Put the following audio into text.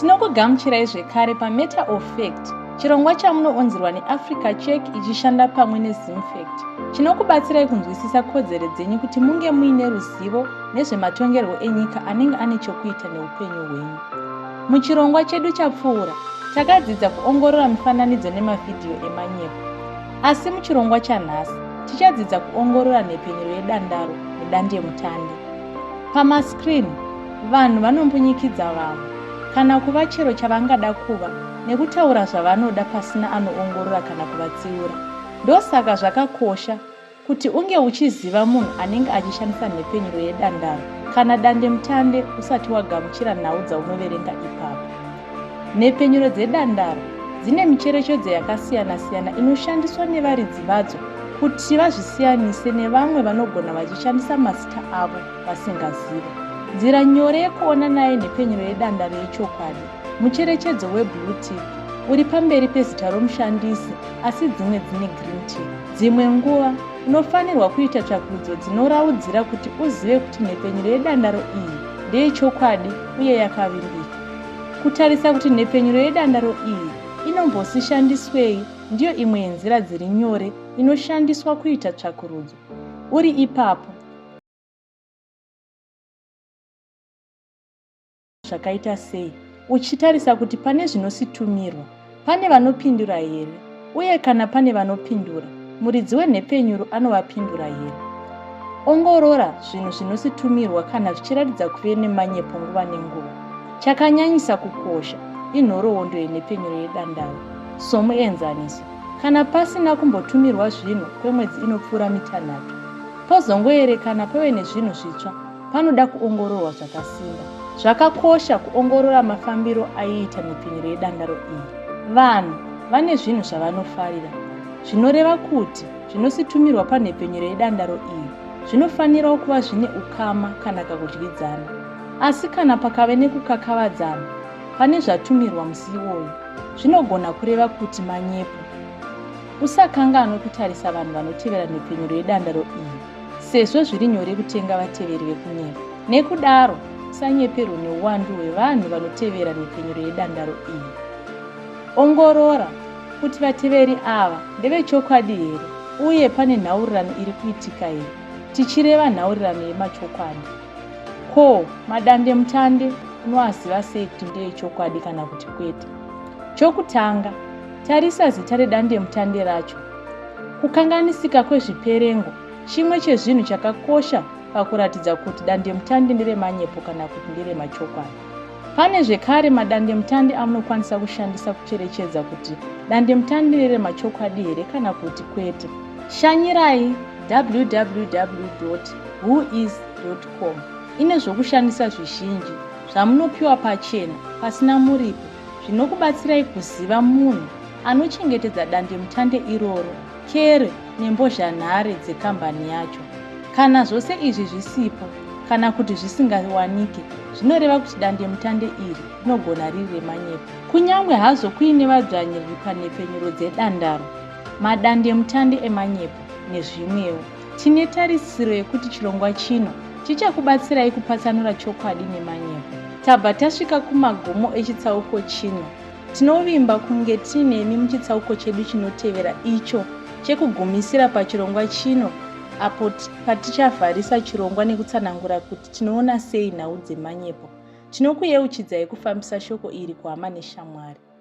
Tinokugamuchirai zvekare paMatter of Fact, chirongwa chamunoonzerwa neAfrica Check ichishanda pamwe neZimfact, chinokubatsirai kunzwisisa kodzero dzenyu kuti munge muine ruzivo nezvematongerwo enyika anenge ane chokuita neupenyu hwenyu. Muchirongwa chedu chapfuura, takadzidza kuongorora mifananidzo nemavhidhiyo emanyepo. Asi muchirongwa chanhasi, tichadzidza kuongorora nhepfenyuro yedandaro nedandemutande. Pamaskrini, vanhu vanombunyikidza vamwe, kana kuva chero chavangada kuva, nekutaura zvavanoda pasina anoongorora kana kuvatsiura. Ndosaka zvakakosha kuti unge uchiziva munhu anenge achishandisa nhepfenyuro yedandaro kana dandemutande usati wagamuchira nhau dzaunoverenga ipapo. Nhepfenyuro dzedandaro dzine micherechedzo yakasiyana-siyana inoshandiswa nevaridzi vadzo kuti vazvisiyanise nevamwe vanogona vachishandisa mazita avo vasingazivi. Nzira nyore yekuona nayo nhepfenyuro yedandaro yechokwadi, mucherechedzo weblue tick uri pamberi pezita romushandisi asi dzimwe dzine green tick. Dzimwe nguva unofanirwa kuita tsvakurudzo dzinoraudzira kuti uzive kuti nhepfenyuro yedandaro iyi ndeyechokwadi uye yakavimbika. Kutarisa kuti nhepfenyuro yedandaro iyi inombosishandiswei ndiyo imwe yenzira dziri nyore inoshandiswa kuita tsvakurudzo. Uri ipapo, zvakaita sei, uchitarisa kuti pane zvinositumirwa, pane vanopindura here, uye kana pane vanopindura, muridzi wenhepfenyuro anovapindura here. Ongorora zvinhu zvinositumirwa kana zvichiratidza kuve nemanyepo nguva nenguva. Chakanyanyisa kukosha inhoroondo yenhepfenyuro yedandaro, somuenzaniso, kana pasina kumbotumirwa zvinhu kwemwedzi inopfuura 6. Pozongoerekana pave nezvinhu zvitsva, panoda kuongororwa zvakasimba. Zvakakosha kuongorora mafambiro aiita nhepfenyuro yedandaro iyi. Vanhu vane zvinhu zvavanofarira, zvinoreva kuti zvinositumirwa panhepfenyuro yedandaro iyi zvinofanira kuva zvine ukama kana kakudyidzana. Asi kana pakave nekukakavadzana pane zvatumirwa musi iwoyo, zvinogona kureva kuti manyepo. Usakanganwe kutarisa vanhu vanotevera nhepfenyuro yedandaro iyi, sezvo zviri nyore kutenga vateveri vekunyepa. Nekudaro, usanyeperwa neuwandu hwevanhu vanotevera nhepfenyuro yedandaro iyi. Ongorora kuti vateveri ava ndevechokwadi here, uye pane nhaurirano iri kuitika here, tichireva nhaurirano yemachokwadi. Ko, madandemutande unoaziva sei kuti ndeyechokwadi kana kuti kwete? Chokutanga, tarisa zita redandemutande racho. Kukanganisika kwezviperengo chimwe chezvinhu chakakosha pakuratidza kuti dandemutande nderemanyepo kana kuti nderemachokwadi. Pane zvekare madandemutande amunokwanisa kushandisa kucherechedza kuti dandemutande nderemachokwadi here kana kuti kwete. Shanyirai www.whois.com. Ine zvokushandisa zvizhinji zvamunopiwa pachena pasina muripo zvinokubatsirai kuziva munhu anochengetedza dandemutande iroro, kere nembozhanhare dzekambani yacho. Kana zvose izvi zvisipo kana kuti zvisingawanike, zvinoreva kuti dandemutande iri rinogona riri remanyepo. Kunyange hazvo kuine vadzvanyiriri panhepfenyuro dzedandaro, madandemutande emanyepo nezvimwewo, tine tarisiro yekuti chirongwa chino chichakubatsirai kupatsanura chokwadi nemanyepo. Tabva tasvika kumagomo echitsauko chino. Tinovimba kunge tinemi muchitsauko chedu chinotevera, icho chekugumisira pachirongwa chino, apo patichavharisa chirongwa nekutsanangura kuti tinoona sei nhau dzemanyepo. Tinokuyeuchidzai kufambisa shoko iri kuhama neshamwari.